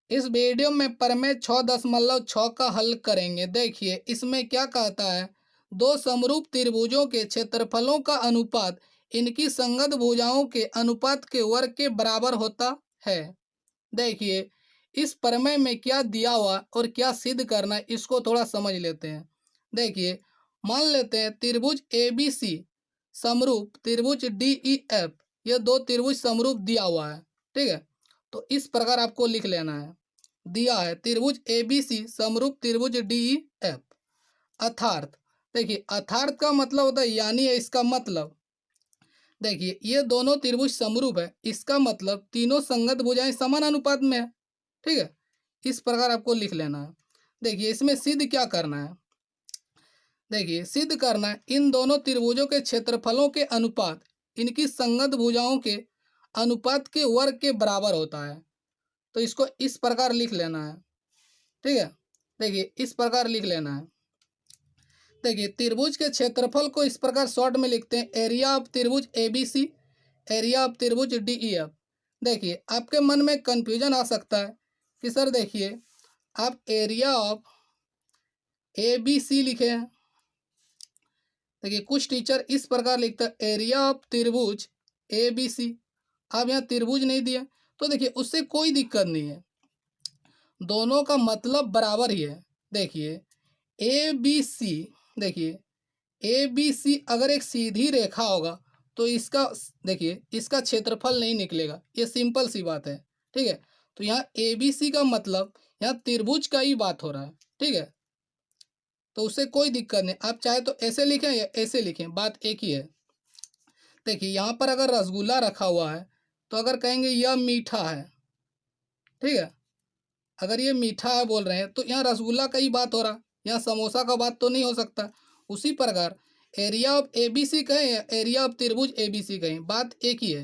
इस वीडियो में प्रमेय 6.6 का हल करेंगे। देखिए इसमें क्या कहता है, दो समरूप त्रिभुजों के क्षेत्रफलों का अनुपात इनकी संगत भुजाओं के अनुपात के वर्ग के बराबर होता है। देखिए इस प्रमेय में क्या दिया हुआ और क्या सिद्ध करना है, इसको थोड़ा समझ लेते हैं। देखिए मान लेते हैं त्रिभुज ए बी सी समरूप त्रिभुज डी ई एफ, ये दो त्रिभुज समरूप दिया हुआ है। ठीक है, तो इस प्रकार आपको लिख लेना है। दिया है त्रिभुज ए बी सी समरूप त्रिभुज डी ई एफ। अर्थात देखिए अर्थात का मतलब होता है यानी है, इसका मतलब देखिए ये दोनों त्रिभुज समरूप है, इसका मतलब तीनों संगत भुजाएं समान अनुपात में है। ठीक है, इस प्रकार आपको लिख लेना है। देखिए इसमें सिद्ध क्या करना है, देखिए सिद्ध करना है इन दोनों त्रिभुजों के क्षेत्रफलों के अनुपात इनकी संगत भुजाओं के अनुपात के वर्ग के बराबर होता है। तो इसको इस प्रकार लिख लेना है। ठीक है, देखिए इस प्रकार लिख लेना है। देखिए त्रिभुज के क्षेत्रफल को इस प्रकार शॉर्ट में लिखते हैं, एरिया ऑफ त्रिभुज A B C, area of त्रिभुज डी ई एफ। देखिए आपके मन में कंफ्यूजन आ सकता है कि सर देखिए आप area of A B C लिखे हैं। देखिए कुछ टीचर इस प्रकार लिखता है एरिया ऑफ त्रिभुज ए बी सी, आप यहाँ त्रिभुज नहीं दिए, तो देखिए उससे कोई दिक्कत नहीं है, दोनों का मतलब बराबर ही है। देखिए ए बी सी, देखिए ए बी सी अगर एक सीधी रेखा होगा तो इसका देखिए इसका क्षेत्रफल नहीं निकलेगा, ये सिंपल सी बात है। ठीक है, तो यहाँ ए बी सी का मतलब यहाँ त्रिभुज का ही बात हो रहा है। ठीक है, तो उससे कोई दिक्कत नहीं, आप चाहे तो ऐसे लिखें या ऐसे लिखें, बात एक ही है। देखिए यहाँ पर अगर रसगुल्ला रखा हुआ है तो अगर कहेंगे यह मीठा है, ठीक है, अगर ये मीठा है बोल रहे हैं तो यहाँ रसगुल्ला का ही बात हो रहा है, यहाँ समोसा का बात तो नहीं हो सकता। उसी प्रकार area of A B C कहें या एरिया ऑफ त्रिभुज ए बी सी कहें, बात एक ही है।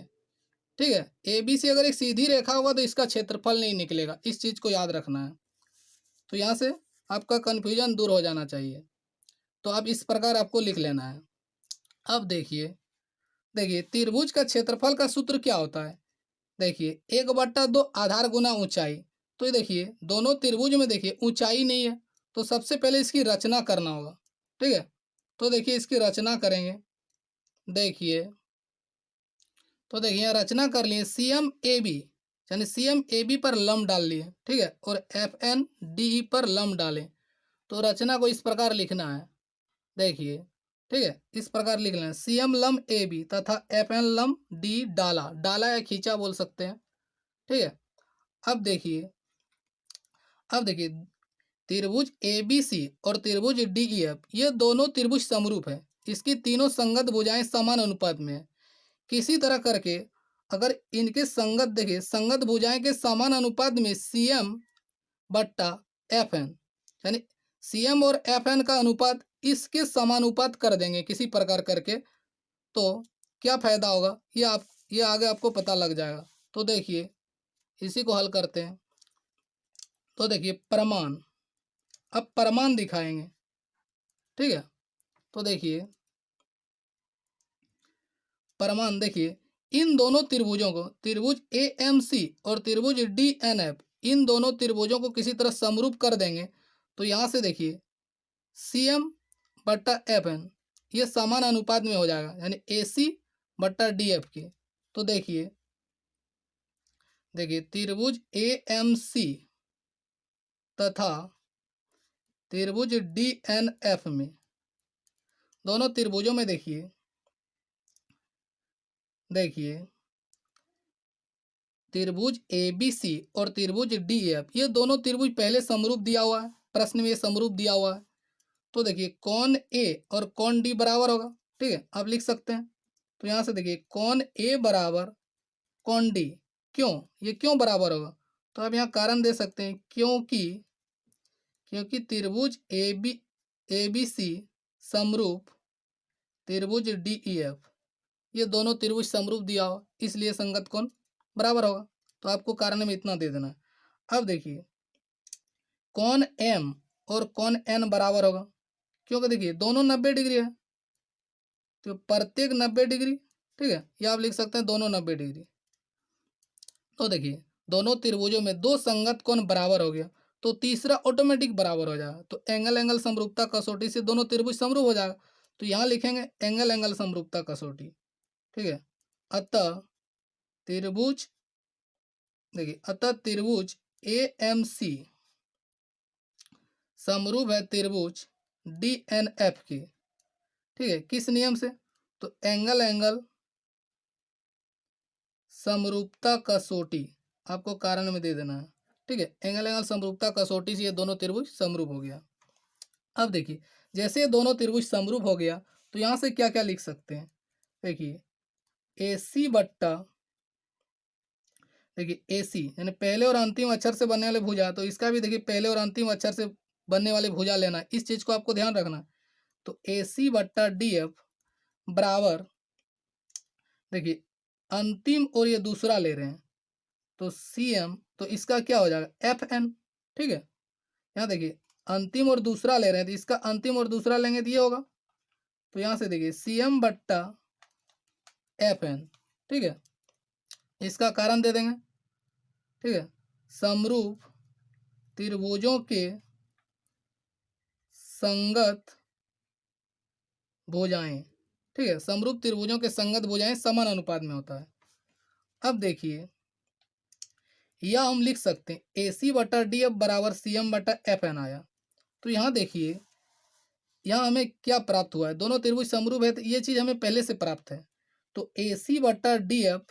ठीक है, ए बी सी अगर एक सीधी रेखा होगा तो इसका क्षेत्रफल नहीं निकलेगा, इस चीज़ को याद रखना है। तो यहाँ से आपका कन्फ्यूजन दूर हो जाना चाहिए, तो आप इस प्रकार आपको लिख लेना है। अब देखिए देखिए त्रिभुज का क्षेत्रफल का सूत्र क्या होता है, देखिए 1/2 आधार गुना ऊंचाई। तो ये देखिए दोनों त्रिभुज में देखिए ऊंचाई नहीं है, तो सबसे पहले इसकी रचना करना होगा। ठीक है, तो देखिए इसकी रचना करेंगे। देखिए तो देखिए यहाँ रचना कर लिए, सी एम ए बी यानी सी एम ए बी पर लंब डाल लिए। ठीक है, और एफ एन डी ई पर लंब डालें। तो रचना को इस प्रकार लिखना है। देखिए ठीक है, इस प्रकार लिख लेना, सी एम लंब ए बी तथा एफ एन लंब डी डाला, डाला या खींचा बोल सकते हैं। ठीक है, अब देखिए त्रिभुज ए बी सी और त्रिभुज डी ई एफ ये दोनों त्रिभुज समरूप है, इसकी तीनों संगत भुजाएं समान अनुपात में है। किसी तरह करके अगर इनके संगत देखिए संगत भुजाएं के समान अनुपात में सी एम बट्टा एफ एन यानी सी एम और एफ एन का अनुपात इसके समानुपात कर देंगे किसी प्रकार करके, तो क्या फायदा होगा ये आगे आपको पता लग जाएगा। तो देखिए इसी को हल करते हैं। तो देखिए प्रमाण, अब प्रमाण दिखाएंगे। ठीक है, तो देखिए प्रमाण, देखिए इन दोनों त्रिभुजों को त्रिभुज ए एम सी और त्रिभुज डी एन एफ, इन दोनों त्रिभुजों को किसी तरह समरूप कर देंगे। तो यहाँ से देखिए सी एम बट्टा एफ एन ये समान अनुपात में हो जाएगा, यानी ए सी बट्टा डी एफ के। तो देखिए त्रिभुज ए एम सी तथा त्रिभुज डी एन एफ में, दोनों त्रिभुजों में देखिए त्रिभुज ए बी सी और त्रिभुज डी एफ ये दोनों त्रिभुज पहले समरूप दिया हुआ है, प्रश्न में ये समरूप दिया हुआ है। तो देखिए कौन ए और कौन डी बराबर होगा। ठीक है, आप लिख सकते हैं। तो यहाँ से देखिए कौन ए बराबर कौन डी, क्यों ये क्यों बराबर होगा, तो आप यहाँ कारण दे सकते हैं, क्योंकि त्रिभुज ए बी सी समरूप त्रिभुज डी ई एफ ये दोनों त्रिभुज समरूप दिया हो, इसलिए संगत कोण बराबर होगा। तो आपको कारण में इतना दे देना है। अब देखिए कौन एम और कौन एन बराबर होगा, क्योंकि देखिए दोनों 90 डिग्री है, तो प्रत्येक 90 डिग्री। ठीक है, या आप लिख सकते हैं दोनों 90 डिग्री। तो देखिए दोनों त्रिभुजों में दो संगत कोण बराबर हो गया तो तीसरा ऑटोमेटिक बराबर हो जाएगा। तो एंगल एंगल समरूपता कसौटी से दोनों त्रिभुज समरूप हो जाएगा। तो यहाँ लिखेंगे एंगल एंगल समरूपता कसौटी। ठीक है, अतः त्रिभुज, देखिए अतः त्रिभुज ए एम सी समरूप है त्रिभुज डी एन एफ की। ठीक है, किस नियम से? तो एंगल एंगल समरूपता कसौटी, आपको कारण में दे देना है। ठीक है, एंगल एंगल समरूपता कसौटी से ये दोनों त्रिभुज समरूप हो गया। अब देखिए, जैसे ये दोनों त्रिभुज समरूप हो गया तो यहाँ से क्या क्या लिख सकते हैं? देखिए ए सी बट्टा, देखिए ए सी यानी पहले और अंतिम अक्षर से बनने वाले भुजा, तो इसका भी देखिए पहले और अंतिम अक्षर से बनने वाले भुजा लेना है, इस चीज को आपको ध्यान रखना है। तो ए सी बट्टा डी एफ बराबर, देखिए अंतिम और ये दूसरा ले रहे हैं तो सी एम, तो इसका क्या हो जाएगा एफ एन। ठीक है, यहाँ देखिए अंतिम और दूसरा ले रहे हैं तो इसका अंतिम और दूसरा लेंगे तो ये होगा। तो यहाँ से देखिए सी एम बट्टा एफ एन। ठीक है, इसका कारण दे देंगे। ठीक है, समरूप त्रिभुजों के संगत भुजाएं। ठीक है, समरूप त्रिभुजों के संगत भुजाएं समान अनुपात में होता है। अब देखिए, या हम लिख सकते हैं ए सी बटा डी एफ बराबर सी एम बटा एफ एन आया। तो यहाँ देखिए, यहाँ हमें क्या प्राप्त हुआ है? दोनों त्रिभुज समरूप है तो ये चीज हमें पहले से प्राप्त है। तो ए सी बटा डी एफ,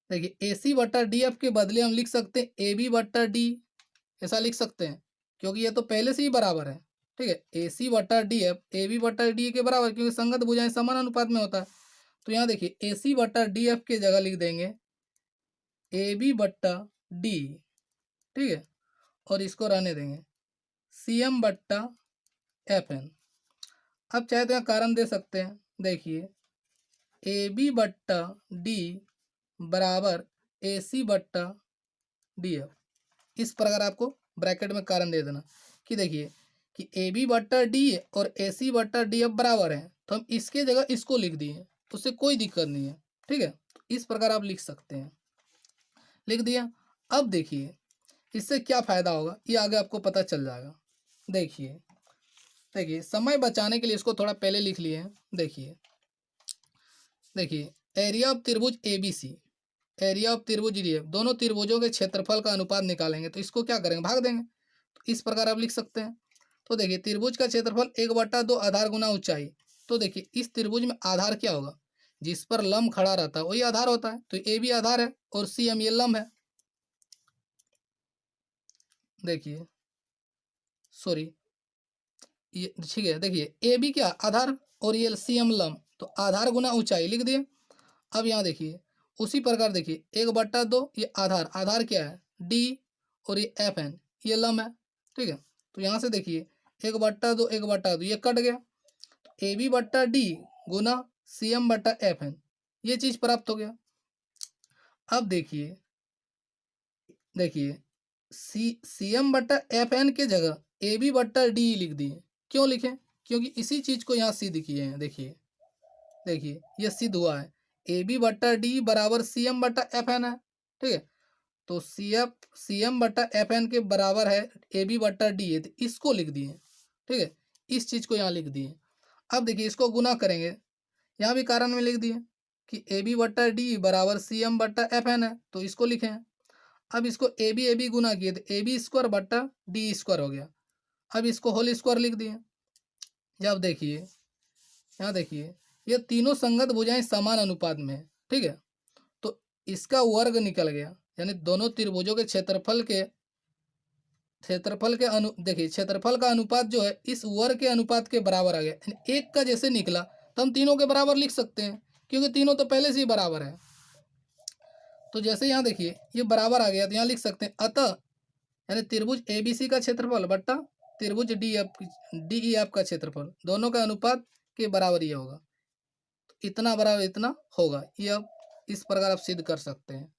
देखिए ए सी बटा डी एफ के बदले हम लिख सकते हैं ए बी बटा डी, ऐसा लिख सकते हैं क्योंकि ये तो पहले से ही बराबर है। ठीक है, ए सी बटा डी एफ ए बी बटा डी के बराबर, क्योंकि संगत भुजाएं समान अनुपात में होता है। तो यहाँ देखिए ए सी बटा डी एफ के जगह लिख देंगे ए बी बट्टा डी। ठीक है, और इसको रहने देंगे सी एम बट्टा एफ एन। अब चाहे तो यहाँ कारण दे सकते हैं, देखिए ए बी बट्टा डी बराबर ए सी बट्टा डी एफ। इस प्रकार आपको ब्रैकेट में कारण दे देना कि देखिए कि ए बी बट्टा डी और ए सी बट्टा डी एफ बराबर है, तो हम इसके जगह इसको लिख दिए तो उससे कोई दिक्कत नहीं है। ठीक है, तो इस प्रकार आप लिख सकते हैं, लिख दिया। अब देखिए इससे क्या फायदा होगा ये आगे आपको पता चल जाएगा। देखिए देखिए समय बचाने के लिए इसको थोड़ा पहले लिख लिए हैं। देखिए देखिए एरिया ऑफ त्रिभुज A B C, area of त्रिभुज डी एफ, दोनों त्रिभुजों के क्षेत्रफल का अनुपात निकालेंगे तो इसको क्या करेंगे, भाग देंगे। तो इस प्रकार आप लिख सकते हैं। तो देखिए त्रिभुज का क्षेत्रफल 1/2 आधार गुना ऊंचाई। तो देखिए इस त्रिभुज में आधार क्या होगा, जिस पर लंब खड़ा रहता है वही आधार होता है। तो ए भी आधार है और सी एम ये लंब है। देखिए सॉरी, ये ठीक है, देखिए ए बी क्या आधार और ये सी एम लंब, तो आधार गुना ऊंचाई लिख दिए। अब यहाँ देखिए उसी प्रकार देखिए 1/2 ये आधार, आधार क्या है डी, और ये एफ एन ये लंब है। ठीक है, तो यहाँ से देखिए 1/2 ये कट गया, तो ए बी बट्टा डी गुना सी एम बट्टा एफ एन, ये चीज प्राप्त हो गया। अब देखिए देखिए सी एम बट्टा एफ एन के जगह ए बी बट्टा डी लिख दिए। क्यों लिखे? क्योंकि इसी चीज को यहाँ सिद्ध किए हैं। देखिए देखिए ये सिद्ध हुआ है ए बी बट्टा डी बराबर सी एम बट्टा एफ एन है। ठीक है, तो सी एम बट्टा एफ एन के बराबर है ए बी बट्टा डी है, तो इसको लिख दिए। ठीक है, इस चीज को यहाँ लिख दिए। अब देखिए इसको गुना करेंगे, यहाँ भी कारण में लिख दिए कि ए बी बट्टा डी बराबर सी एम बट्टा एफ एन है, तो इसको लिखे हैं। अब इसको ए बी गुना किए तो ए बी स्क्वायर बट्टा डी स्क्वायर हो गया। अब इसको होल स्क्वायर लिख दिए। जब देखिए यहाँ देखिए ये तीनों संगत भुजाएं समान अनुपात में है। ठीक है, तो इसका वर्ग निकल गया, यानी दोनों त्रिभुजों के क्षेत्रफल के देखिए क्षेत्रफल का अनुपात जो है इस वर्ग के अनुपात के बराबर आ गया। यानी एक का जैसे निकला तो हम तीनों के बराबर लिख सकते हैं, क्योंकि तीनों तो पहले से ही बराबर है। तो जैसे यहाँ देखिए ये बराबर आ गया तो यहाँ लिख सकते हैं अतः, यानी त्रिभुज ए बी सी का क्षेत्रफल बट्टा त्रिभुज डी ई एफ का क्षेत्रफल, दोनों का अनुपात के बराबर ये होगा। तो इतना बराबर इतना होगा, ये अब इस प्रकार आप सिद्ध कर सकते हैं।